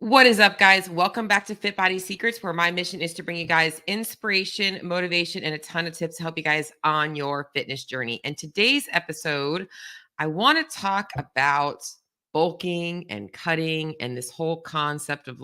What is up, guys? Welcome back to Fit Body Secrets, where my mission is to bring you guys inspiration, motivation, and a ton of tips to help you guys on your fitness journey. And today's episode, I want to talk about bulking and cutting and this whole concept of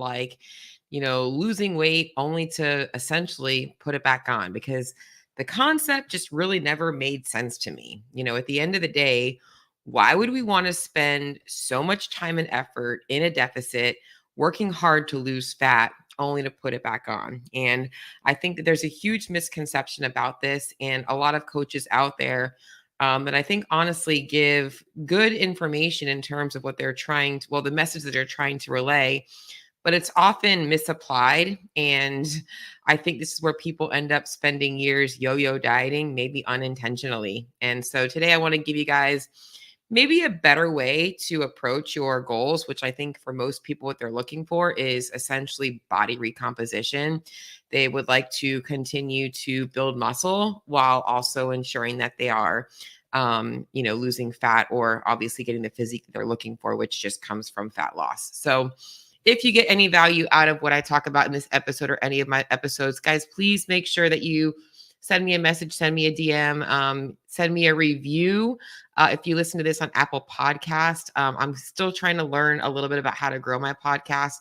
losing weight only to essentially put it back on, because the concept just really never made sense to me. At the end of the day, why would we want to spend so much time and effort in a deficit, working hard to lose fat only to put it back on? And I think that there's a huge misconception about this, and a lot of coaches out there that I think honestly give good information in terms of what they're the message that they're trying to relay, but it's often misapplied. And I think this is where people end up spending years yo-yo dieting, maybe unintentionally. And so today I want to give you guys maybe a better way to approach your goals, which I think for most people, what they're looking for is essentially body recomposition. They would like to continue to build muscle while also ensuring that they are, losing fat, or obviously getting the physique that they're looking for, which just comes from fat loss. So if you get any value out of what I talk about in this episode or any of my episodes, guys, please make sure that you send me a message, send me a DM, send me a review. If you listen to this on Apple Podcast, I'm still trying to learn a little bit about how to grow my podcast.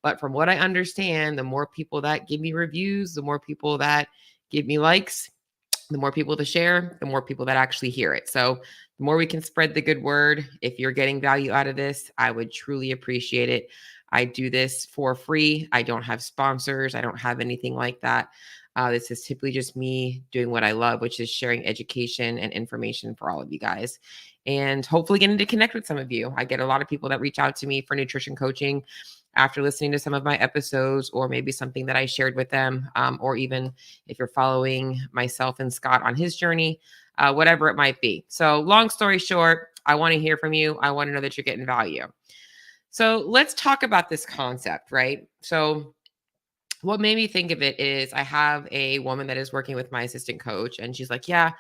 But from what I understand, the more people that give me reviews, the more people that give me likes, the more people to share, the more people that actually hear it. So the more we can spread the good word, if you're getting value out of this, I would truly appreciate it. I do this for free. I don't have sponsors. I don't have anything like that. This is typically just me doing what I love, which is sharing education and information for all of you guys, and hopefully getting to connect with some of you. I get a lot of people that reach out to me for nutrition coaching after listening to some of my episodes, or maybe something that I shared with them, or even if you're following myself and Scott on his journey, whatever it might be. So long story short, I want to hear from you. I want to know that you're getting value. So let's talk about this concept, right? So what made me think of it is I have a woman that is working with my assistant coach, and she's like, yeah,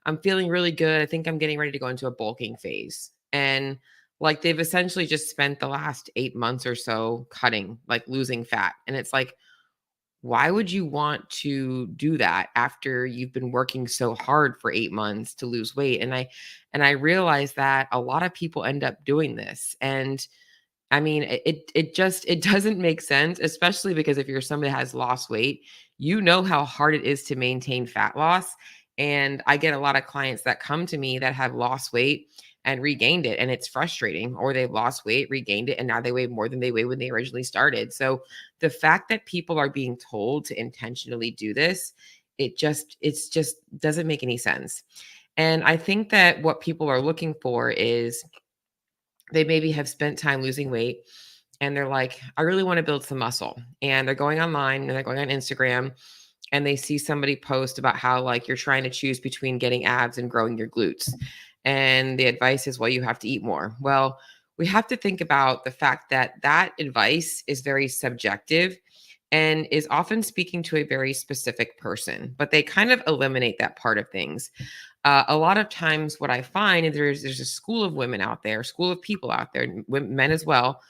I'm feeling really good. I think I'm getting ready to go into a bulking phase. And like, they've essentially just spent the last 8 months or so cutting, like losing fat. And it's like, why would you want to do that after you've been working so hard for 8 months to lose weight? And I realized that a lot of people end up doing this. And I mean, it doesn't make sense, especially because if you're somebody that has lost weight, you know how hard it is to maintain fat loss. And I get a lot of clients that come to me that have lost weight and regained it, and it's frustrating, or they've lost weight, regained it, and now they weigh more than they weighed when they originally started. So the fact that people are being told to intentionally do this, it's just doesn't make any sense. And I think that what people are looking for is they maybe have spent time losing weight, and they're like, I really want to build some muscle. And they're going online and they're going on Instagram, and they see somebody post about how, like, you're trying to choose between getting abs and growing your glutes. And the advice is, well, you have to eat more. Well, we have to think about the fact that that advice is very subjective and is often speaking to a very specific person, but they kind of eliminate that part of things. A lot of times what I find is there's a school of women out there, school of people out there, men as well,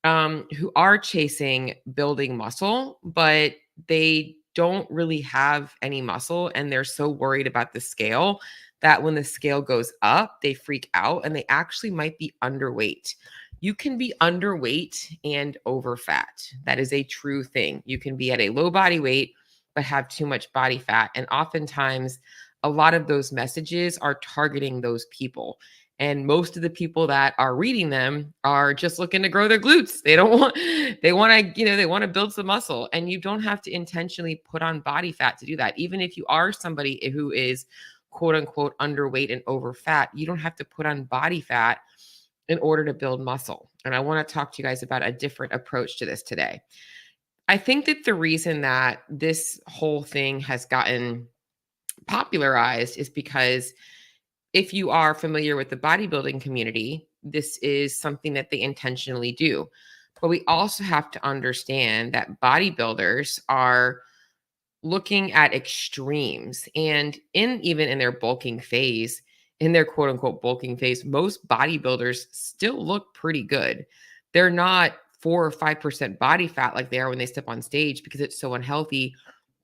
who are chasing building muscle, but they don't really have any muscle, and they're so worried about the scale that when the scale goes up, they freak out, and they actually might be underweight. You can be underweight and over fat. That is a true thing. You can be at a low body weight, but have too much body fat. And oftentimes, a lot of those messages are targeting those people. And most of the people that are reading them are just looking to grow their glutes. They don't want, they want to, they want to build some muscle. And you don't have to intentionally put on body fat to do that. Even if you are somebody who is quote unquote underweight and over fat, you don't have to put on body fat in order to build muscle. And I want to talk to you guys about a different approach to this today. I think that the reason that this whole thing has gotten popularized is because if you are familiar with the bodybuilding community, this is something that they intentionally do. But we also have to understand that bodybuilders are looking at extremes, and even in their bulking phase, in their quote unquote bulking phase, most bodybuilders still look pretty good. They're not 4 or 5% body fat like they are when they step on stage because it's so unhealthy.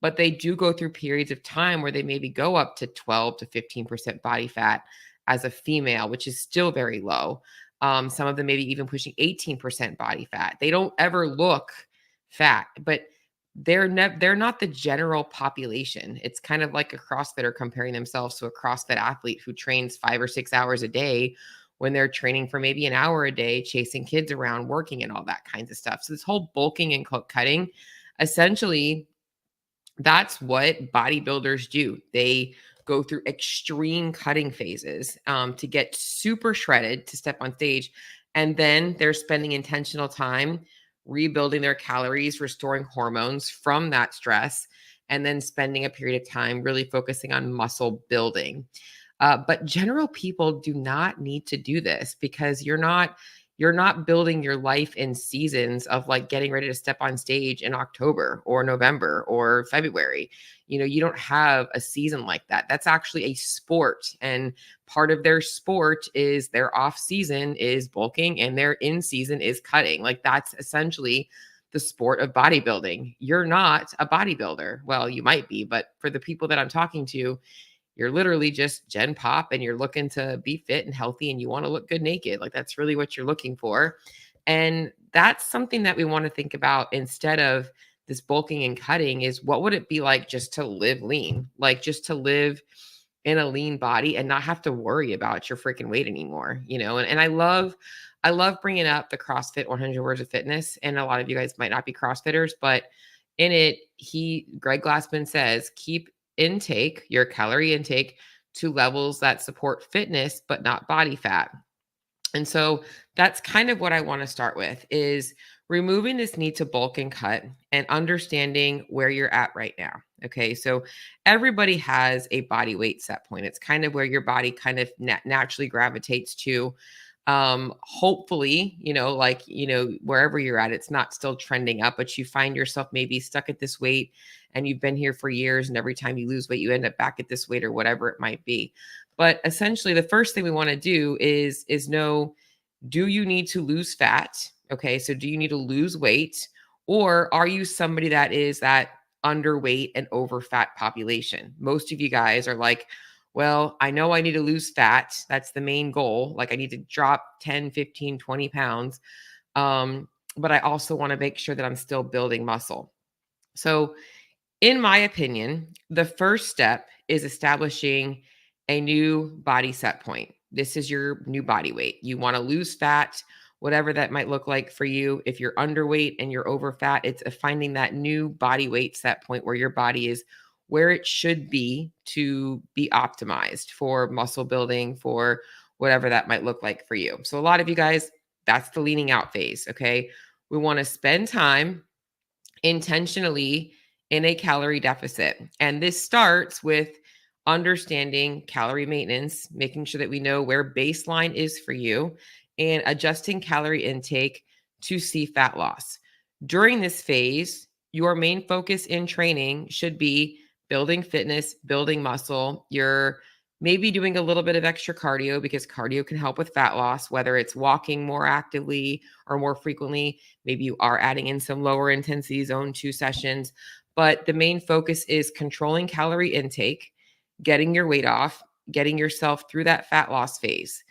But they do go through periods of time where they maybe go up to 12 to 15% body fat as a female, which is still very low. Some of them maybe even pushing 18% body fat. They don't ever look fat, but they're not the general population. It's kind of like a CrossFitter comparing themselves to a CrossFit athlete who trains 5 or 6 hours a day when they're training for maybe an hour a day, chasing kids around, working and all that kinds of stuff. So this whole bulking and cutting, essentially, that's what bodybuilders do. They go through extreme cutting phases to get super shredded to step on stage. And then they're spending intentional time rebuilding their calories, restoring hormones from that stress, and then spending a period of time really focusing on muscle building. But general people do not need to do this because you're not building your life in seasons of like getting ready to step on stage in October or November or February. You don't have a season like that. That's actually a sport. And part of their sport is their off season is bulking and their in season is cutting. Like that's essentially the sport of bodybuilding. You're not a bodybuilder. Well, you might be, but for the people that I'm talking to, you're literally just Gen Pop and you're looking to be fit and healthy and you want to look good naked. Like that's really what you're looking for. And that's something that we want to think about instead of this bulking and cutting is what would it be like just to live lean, like just to live in a lean body and not have to worry about your freaking weight anymore, And I love bringing up the CrossFit 100 Words of Fitness. And a lot of you guys might not be CrossFitters, but in it, Greg Glassman says, keep your calorie intake to levels that support fitness, but not body fat. And so that's kind of what I want to start with is removing this need to bulk and cut and understanding where you're at right now. Okay. So everybody has a body weight set point. It's kind of where your body kind of naturally gravitates to. Hopefully, wherever you're at, it's not still trending up, but you find yourself maybe stuck at this weight and you've been here for years. And every time you lose weight, you end up back at this weight or whatever it might be. But essentially the first thing we want to do is know, do you need to lose fat? Okay. So do you need to lose weight or are you somebody that is that underweight and over fat population? Most of you guys are like, well, I know I need to lose fat. That's the main goal. Like I need to drop 10, 15, 20 pounds. But I also want to make sure that I'm still building muscle. So in my opinion, the first step is establishing a new body set point. This is your new body weight. You want to lose fat, whatever that might look like for you. If you're underweight and you're over fat, it's finding that new body weight set point where your body is where it should be to be optimized for muscle building, for whatever that might look like for you. So a lot of you guys, that's the leaning out phase. Okay. We want to spend time intentionally in a calorie deficit. And this starts with understanding calorie maintenance, making sure that we know where baseline is for you and adjusting calorie intake to see fat loss. During this phase, your main focus in training should be building fitness, building muscle. You're maybe doing a little bit of extra cardio because cardio can help with fat loss, whether it's walking more actively or more frequently. Maybe you are adding in some lower intensity zone 2 sessions, but the main focus is controlling calorie intake, getting your weight off, getting yourself through that fat loss phase.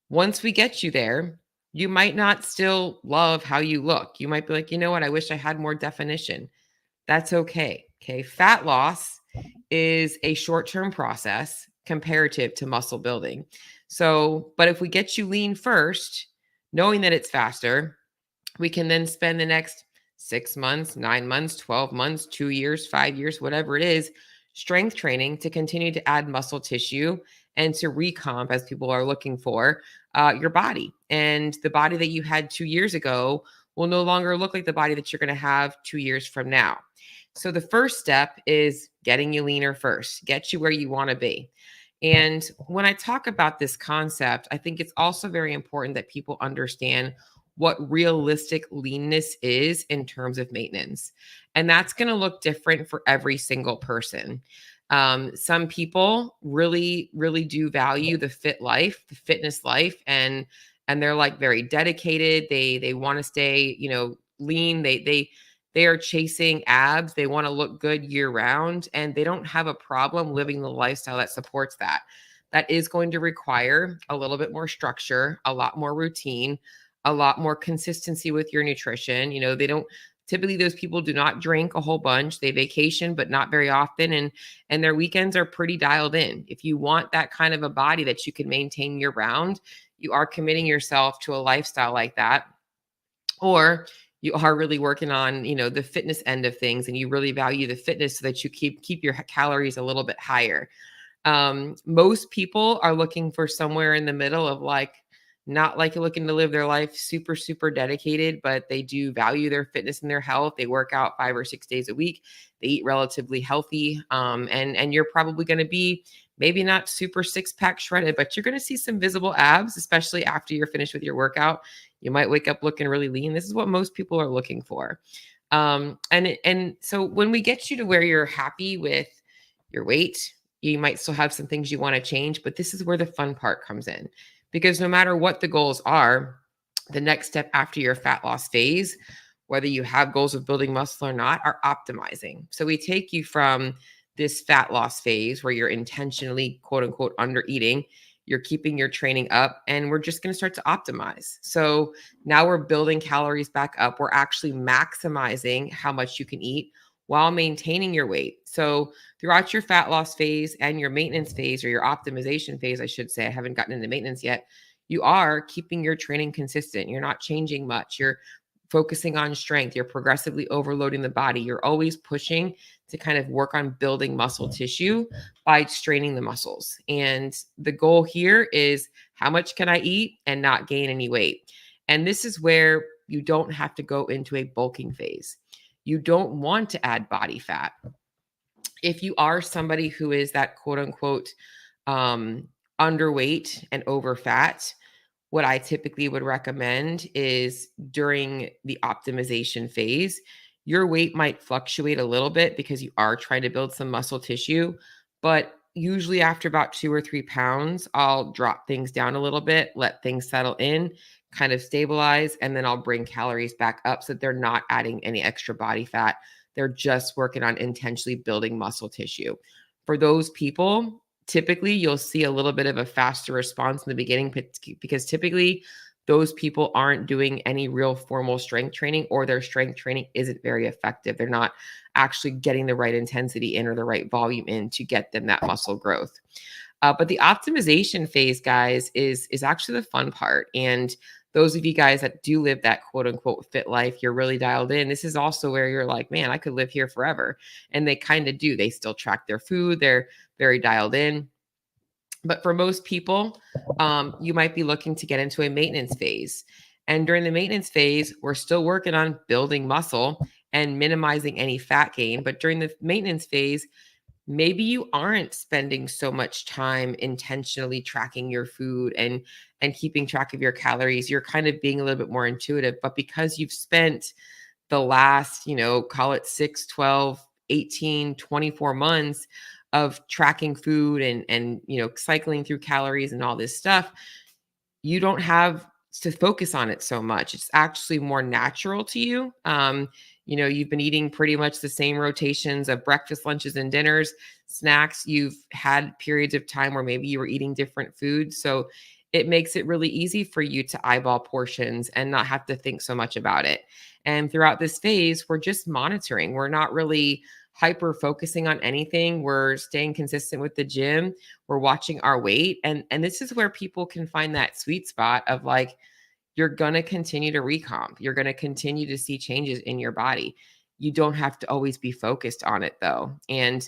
Once we get you there, you might not still love how you look. You might be like, you know what? I wish I had more definition. That's okay. Okay. Fat loss is a short-term process comparative to muscle building. So, but if we get you lean first, knowing that it's faster, we can then spend the next 6 months, 9 months, 12 months, 2 years, 5 years, whatever it is, strength training to continue to add muscle tissue and to recomp, as people are looking for, your body. And the body that you had 2 years ago will no longer look like the body that you're going to have 2 years from now. So the first step is getting you leaner first, get you where you want to be. And when I talk about this concept, I think it's also very important that people understand what realistic leanness is in terms of maintenance. And that's going to look different for every single person. Some people really, really do value the fit life, the fitness life, and and they're like very dedicated. They want to stay, lean. They are chasing abs. They want to look good year round, and they don't have a problem living the lifestyle that supports that. That is going to require a little bit more structure, a lot more routine, a lot more consistency with your nutrition. They don't typically, those people do not drink a whole bunch. They vacation, but not very often. And their weekends are pretty dialed in. If you want that kind of a body that you can maintain year round, you are committing yourself to a lifestyle like that. Or you are really working on, the fitness end of things, and you really value the fitness so that you keep your calories a little bit higher. Most people are looking for somewhere in the middle of like, not like looking to live their life super, super dedicated, but they do value their fitness and their health. They work out 5 or 6 days a week. They eat relatively healthy. And you're probably going to be maybe not super 6-pack shredded, but you're going to see some visible abs, especially after you're finished with your workout. You might wake up looking really lean. This is what most people are looking for. And so when we get you to where you're happy with your weight, you might still have some things you want to change, but this is where the fun part comes in. Because no matter what the goals are, the next step after your fat loss phase, whether you have goals of building muscle or not, are optimizing. So we take you from this fat loss phase where you're intentionally, quote unquote, under eating, you're keeping your training up, and we're just going to start to optimize. So now we're building calories back up. We're actually maximizing how much you can eat while maintaining your weight. So throughout your fat loss phase and your maintenance phase, or your optimization phase, I should say, I haven't gotten into maintenance yet, you are keeping your training consistent. You're not changing much. You're focusing on strength. You're progressively overloading the body. You're always pushing to kind of work on building muscle tissue by straining the muscles. And the goal here is, how much can I eat and not gain any weight? And this is where you don't have to go into a bulking phase. You don't want to add body fat. If you are somebody who is that quote unquote underweight and over fat, what I typically would recommend is during the optimization phase, your weight might fluctuate a little bit because you are trying to build some muscle tissue. But usually after about 2 or 3 pounds, I'll drop things down a little bit, let things settle in, kind of stabilize, and then I'll bring calories back up so that they're not adding any extra body fat. They're just working on intentionally building muscle tissue. For those people, typically you'll see a little bit of a faster response in the beginning because typically those people aren't doing any real formal strength training, or their strength training isn't very effective. They're not actually getting the right intensity in or the right volume in to get them that muscle growth. But the optimization phase, guys, is actually the fun part. And those of you guys that do live that quote unquote fit life, you're really dialed in. This is also where you're like, man, I could live here forever. And they kind of do. They still track their food. They're very dialed in. But for most people, you might be looking to get into a maintenance phase. And during the maintenance phase, we're still working on building muscle and minimizing any fat gain. But during the maintenance phase, maybe you aren't spending so much time intentionally tracking your food and keeping track of your calories. You're kind of being a little bit more intuitive. But because you've spent the last, call it 6, 12, 18, 24 months of tracking food and cycling through calories and all this stuff, you don't have to focus on it so much. It's actually more natural to you. You've been eating pretty much the same rotations of breakfast, lunches, and dinners, snacks. You've had periods of time where maybe you were eating different foods. So it makes it really easy for you to eyeball portions and not have to think so much about it. And throughout this phase, we're just monitoring. We're not really hyper focusing on anything. We're staying consistent with the gym. We're watching our weight. And this is where people can find that sweet spot of like, you're going to continue to recomp. You're going to continue to see changes in your body. You don't have to always be focused on it though. And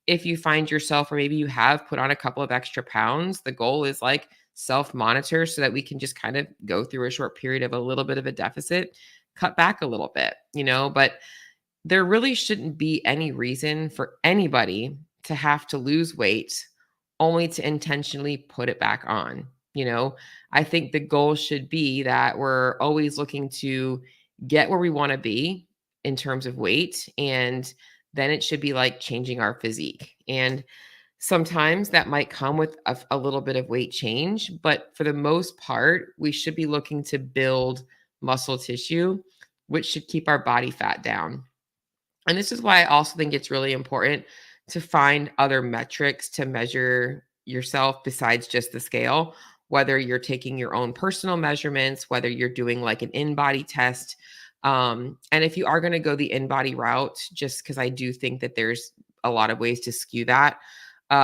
if you find yourself, or maybe you have put on a couple of extra pounds, the goal is like self-monitor so that we can just kind of go through a short period of a little bit of a deficit, cut back a little bit, but there really shouldn't be any reason for anybody to have to lose weight only to intentionally put it back on. I think the goal should be that we're always looking to get where we want to be in terms of weight. And then it should be like changing our physique. And Sometimes that might come with a little bit of weight change, but for the most part, we should be looking to build muscle tissue, which should keep our body fat down. And this is why I also think it's really important to find other metrics to measure yourself besides just the scale, whether you're taking your own personal measurements, whether you're doing like an in-body test. And if you are going to go the in-body route, just because I do think that there's a lot of ways to skew that,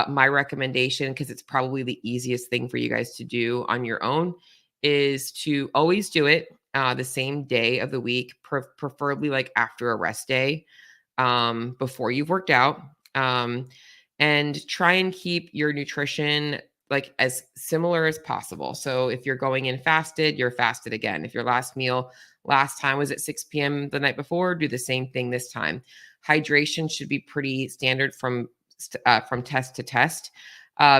my recommendation, because it's probably the easiest thing for you guys to do on your own, is to always do it the same day of the week, preferably like after a rest day, before you've worked out, and try and keep your nutrition like as similar as possible. So if you're going in fasted, you're fasted again. If your last meal last time was at 6 p.m. the night before, do the same thing this time. Hydration should be pretty standard from test to test,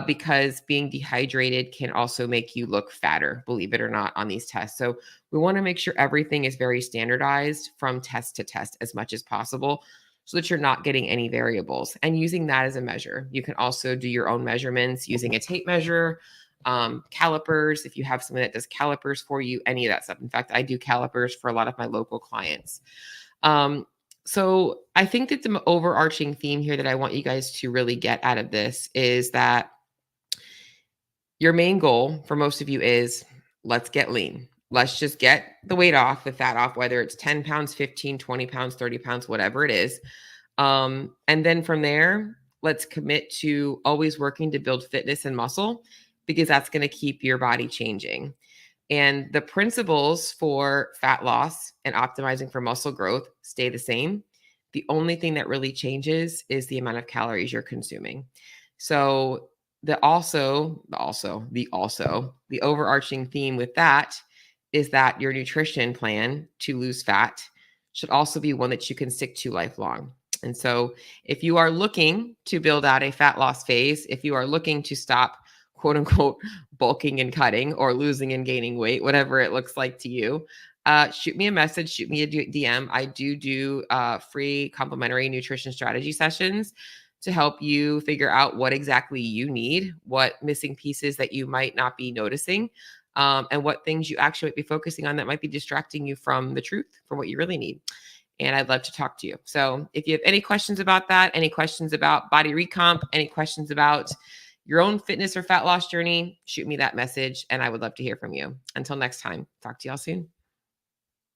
because being dehydrated can also make you look fatter, believe it or not, on these tests. So we want to make sure everything is very standardized from test to test as much as possible, so that you're not getting any variables and using that as a measure. You can also do your own measurements using a tape measure, calipers, if you have someone that does calipers for you, any of that stuff. In fact, I do calipers for a lot of my local clients. So I think that the overarching theme here that I want you guys to really get out of this is that your main goal for most of you is, let's get lean. Let's just get the weight off, the fat off, whether it's 10 pounds, 15, 20 pounds, 30 pounds, whatever it is. And then from there, let's commit to always working to build fitness and muscle, because that's going to keep your body changing. And the principles for fat loss and optimizing for muscle growth stay the same. The only thing that really changes is the amount of calories you're consuming. So the overarching theme with that is that your nutrition plan to lose fat should also be one that you can stick to lifelong. And so if you are looking to build out a fat loss phase, if you are looking to stop, quote unquote, bulking and cutting, or losing and gaining weight, whatever it looks like to you, shoot me a message, shoot me a DM. I do free complimentary nutrition strategy sessions to help you figure out what exactly you need, what missing pieces that you might not be noticing, and what things you actually might be focusing on that might be distracting you from the truth, from what you really need. And I'd love to talk to you. So if you have any questions about that, any questions about body recomp, any questions about your own fitness or fat loss journey, shoot me that message and I would love to hear from you. Until next time, talk to y'all soon.